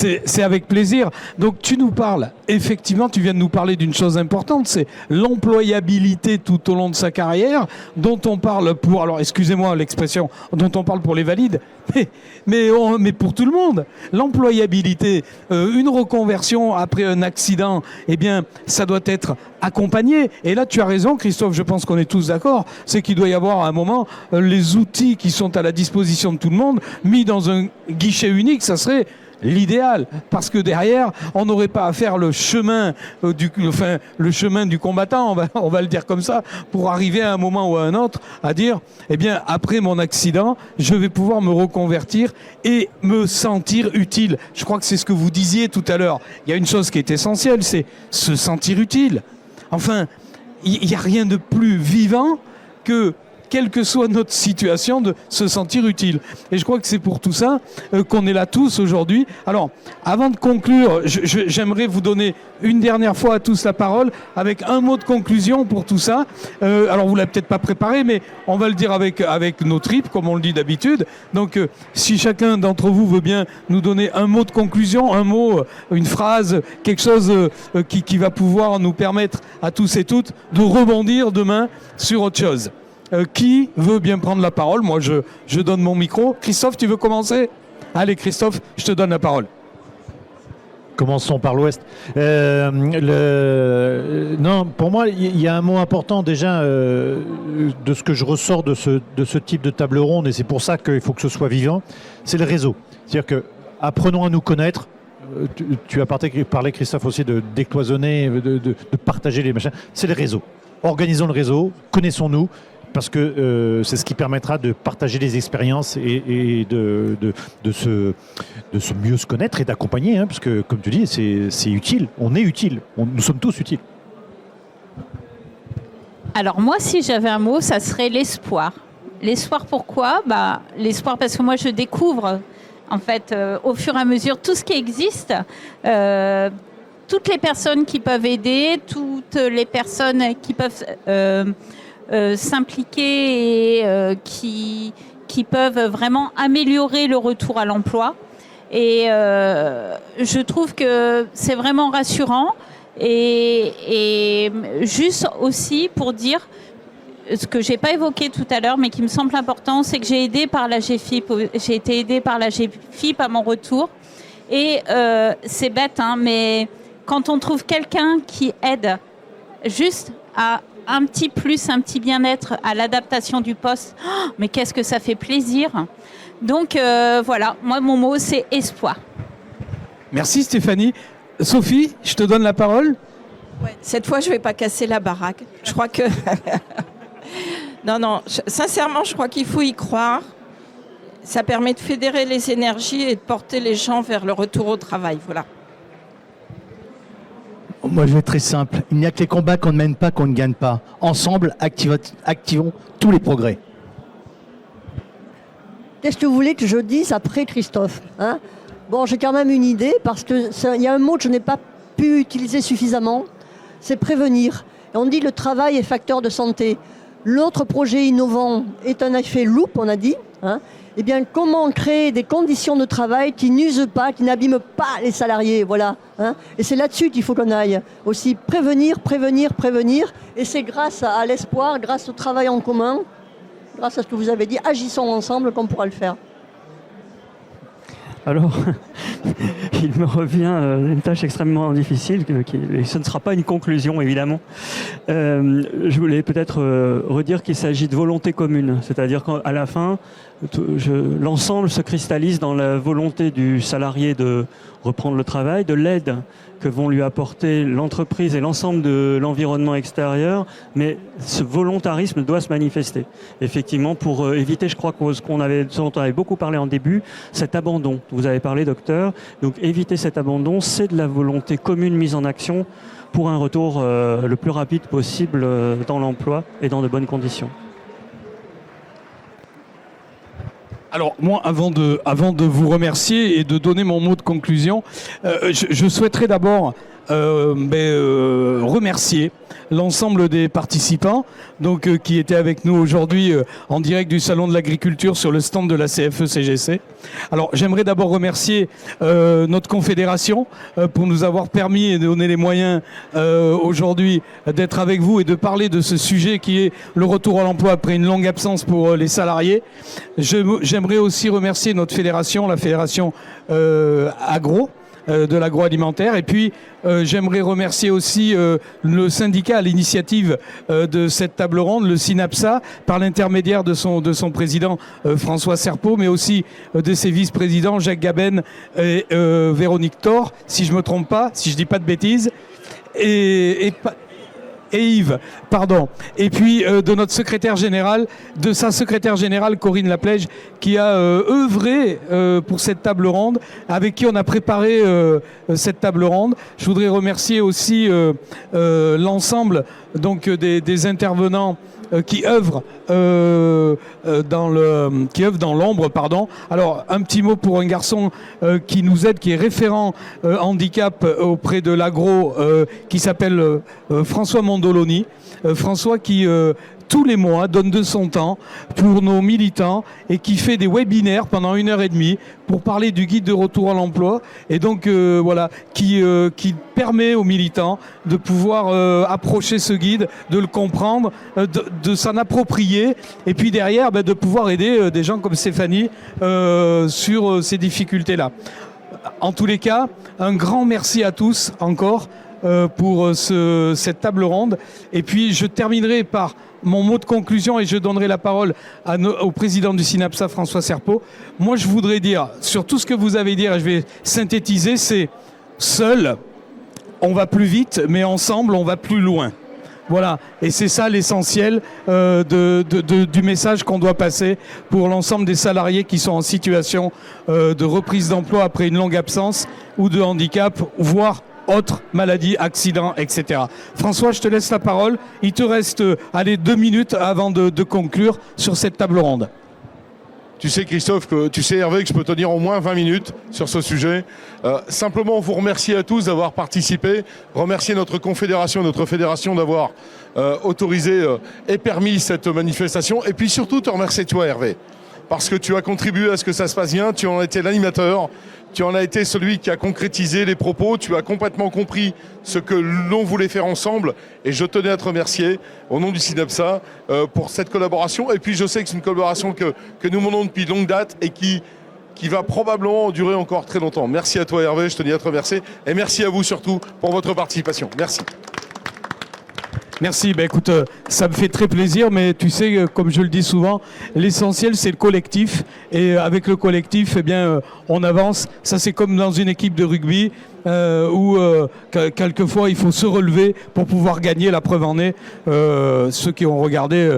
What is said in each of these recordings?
C'est avec plaisir. Donc tu nous parles, effectivement, tu viens de nous parler d'une chose importante, c'est l'employabilité tout au long de sa carrière, dont on parle pour, alors excusez-moi l'expression, dont on parle pour les valides, mais pour tout le monde. L'employabilité, une reconversion après un accident, eh bien, ça doit être accompagné. Et là, tu as raison, Christophe, je pense qu'on est tous d'accord, c'est qu'il doit y avoir à un moment les outils qui sont à la disposition de tout le monde, mis dans un guichet unique, ça serait l'idéal, parce que derrière, on n'aurait pas à faire le chemin du combattant, on va le dire comme ça, pour arriver à un moment ou à un autre à dire, eh bien, après mon accident, je vais pouvoir me reconvertir et me sentir utile. Je crois que c'est ce que vous disiez tout à l'heure. Il y a une chose qui est essentielle, c'est se sentir utile. Enfin, il n'y a rien de plus vivant que, quelle que soit notre situation, de se sentir utile. Et je crois que c'est pour tout ça qu'on est là tous aujourd'hui. Alors, avant de conclure, j'aimerais vous donner une dernière fois à tous la parole avec un mot de conclusion pour tout ça. Alors, vous ne l'avez peut-être pas préparé, mais on va le dire avec nos tripes, comme on le dit d'habitude. Donc, si chacun d'entre vous veut bien nous donner un mot de conclusion, un mot, une phrase, quelque chose qui va pouvoir nous permettre à tous et toutes de rebondir demain sur autre chose. Qui veut bien prendre la parole? Moi, je donne mon micro. Christophe, tu veux commencer? Allez, Christophe, je te donne la parole. Commençons par l'Ouest. Non, pour moi, il y a un mot important déjà de ce que je ressors de ce type de table ronde, et c'est pour ça qu'il faut que ce soit vivant, c'est le réseau. C'est-à-dire que apprenons à nous connaître. Tu as parlé, Christophe, aussi de décloisonner, de partager les machins. C'est le réseau. Organisons le réseau, connaissons-nous, parce que c'est ce qui permettra de partager les expériences et de mieux se connaître et d'accompagner, hein, parce que, comme tu dis, c'est utile. On est utile. Nous sommes tous utiles. Alors moi, si j'avais un mot, ça serait l'espoir. L'espoir, pourquoi? L'espoir parce que moi, je découvre, en fait, au fur et à mesure, tout ce qui existe. Toutes les personnes qui peuvent aider, toutes les personnes qui peuvent s'impliquer et qui peuvent vraiment améliorer le retour à l'emploi. Et je trouve que c'est vraiment rassurant. Et juste aussi pour dire ce que je n'ai pas évoqué tout à l'heure, mais qui me semble important, c'est que j'ai été aidée par la GFIP à mon retour. Et c'est bête, hein, mais quand on trouve quelqu'un qui aide juste à un petit plus, un petit bien-être à l'adaptation du poste, mais qu'est-ce que ça fait plaisir. Donc voilà, moi mon mot c'est espoir. Merci Stéphanie. Sophie, je te donne la parole. Ouais, cette fois je ne vais pas casser la baraque. Je crois que... non, sincèrement je crois qu'il faut y croire. Ça permet de fédérer les énergies et de porter les gens vers le retour au travail. Voilà. Moi, je vais être très simple. Il n'y a que les combats qu'on ne mène pas qu'on ne gagne pas. Ensemble, activons tous les progrès. Qu'est-ce que vous voulez que je dise après Christophe, hein? Bon, j'ai quand même une idée, parce qu'il y a un mot que je n'ai pas pu utiliser suffisamment, c'est prévenir. Et on dit le travail est facteur de santé. L'autre projet innovant est un effet loupe, on a dit, hein? Eh bien, comment créer des conditions de travail qui n'usent pas, qui n'abîment pas les salariés, voilà. Hein, et c'est là-dessus qu'il faut qu'on aille. Aussi prévenir. Et c'est grâce à l'espoir, grâce au travail en commun, grâce à ce que vous avez dit, agissons ensemble qu'on pourra le faire. Alors, il me revient une tâche extrêmement difficile, et ce ne sera pas une conclusion, évidemment. Je voulais peut-être redire qu'il s'agit de volonté commune, c'est-à-dire qu'à la fin, l'ensemble se cristallise dans la volonté du salarié de reprendre le travail, de l'aide que vont lui apporter l'entreprise et l'ensemble de l'environnement extérieur, mais ce volontarisme doit se manifester. Effectivement, pour éviter, je crois, ce dont on avait beaucoup parlé en début, cet abandon. Vous avez parlé, docteur. Donc éviter cet abandon, c'est de la volonté commune mise en action pour un retour le plus rapide possible dans l'emploi et dans de bonnes conditions. Alors moi, avant de vous remercier et de donner mon mot de conclusion, je souhaiterais d'abord remercier l'ensemble des participants qui étaient avec nous aujourd'hui en direct du Salon de l'Agriculture sur le stand de la CFE-CGC. Alors j'aimerais d'abord remercier notre confédération pour nous avoir permis et donner les moyens aujourd'hui d'être avec vous et de parler de ce sujet qui est le retour à l'emploi après une longue absence pour les salariés. J'aimerais aussi remercier notre fédération, la fédération agro, de l'agroalimentaire. Et puis, j'aimerais remercier aussi le syndicat à l'initiative de cette table ronde, le SYNAPSA, par l'intermédiaire de son président François Serpeau, mais aussi de ses vice-présidents Jacques Gaben et Véronique Thor, si je ne me trompe pas, si je ne dis pas de bêtises. Et Yves, pardon. Et puis de notre secrétaire général, de sa secrétaire générale Corinne Laplège, qui a œuvré pour cette table ronde, avec qui on a préparé cette table ronde. Je voudrais remercier aussi l'ensemble des intervenants qui œuvrent dans l'ombre, pardon. Alors un petit mot pour un garçon qui nous aide, qui est référent handicap auprès de l'agro, qui s'appelle François Mondoloni. François qui tous les mois donne de son temps pour nos militants et qui fait des webinaires pendant 1h30 pour parler du guide de retour à l'emploi et donc qui permet aux militants de pouvoir approcher ce guide, de le comprendre, de s'en approprier et puis derrière de pouvoir aider des gens comme Stéphanie sur ces difficultés-là. En tous les cas, un grand merci à tous encore pour cette table ronde. Et puis je terminerai par mon mot de conclusion et je donnerai la parole au président du SYNAPSA, François Serpeau. Moi, je voudrais dire, sur tout ce que vous avez dit, et je vais synthétiser, c'est seul, on va plus vite, mais ensemble, on va plus loin. Voilà, et c'est ça l'essentiel du message qu'on doit passer pour l'ensemble des salariés qui sont en situation de reprise d'emploi après une longue absence ou de handicap, voire autres maladies, accidents, etc. François, je te laisse la parole. Il te reste 2 minutes avant de conclure sur cette table ronde. Tu sais Christophe, tu sais Hervé, que je peux tenir au moins 20 minutes sur ce sujet. Simplement vous remercier à tous d'avoir participé, remercier notre confédération, notre fédération d'avoir autorisé et permis cette manifestation. Et puis surtout te remercier toi Hervé, parce que tu as contribué à ce que ça se passe bien, tu en as été l'animateur. Tu en as été celui qui a concrétisé les propos, tu as complètement compris ce que l'on voulait faire ensemble et je tenais à te remercier au nom du SYNAPSA pour cette collaboration. Et puis je sais que c'est une collaboration que nous menons depuis longue date et qui va probablement durer encore très longtemps. Merci à toi Hervé, je tenais à te remercier et merci à vous surtout pour votre participation. Merci. Merci, écoute, ça me fait très plaisir, mais tu sais, comme je le dis souvent, l'essentiel c'est le collectif, et avec le collectif, on avance. Ça c'est comme dans une équipe de rugby, où quelquefois il faut se relever pour pouvoir gagner, la preuve en est. Ceux qui ont regardé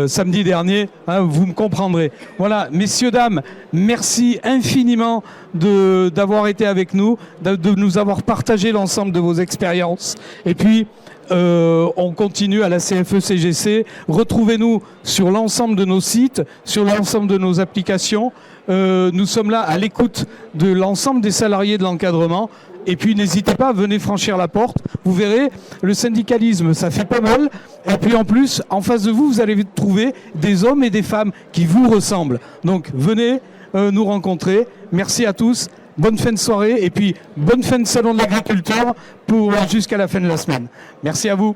samedi dernier, vous me comprendrez. Voilà, messieurs, dames, merci infiniment d'avoir été avec nous, de nous avoir partagé l'ensemble de vos expériences, et puis on continue à la CFE-CGC. Retrouvez-nous sur l'ensemble de nos sites, sur l'ensemble de nos applications. Nous sommes là à l'écoute de l'ensemble des salariés de l'encadrement. Et puis n'hésitez pas, venez franchir la porte. Vous verrez, le syndicalisme, ça fait pas mal. Et puis en plus, en face de vous, vous allez trouver des hommes et des femmes qui vous ressemblent. Donc venez nous rencontrer. Merci à tous. Bonne fin de soirée et puis bonne fin de salon de l'agriculture jusqu'à la fin de la semaine. Merci à vous.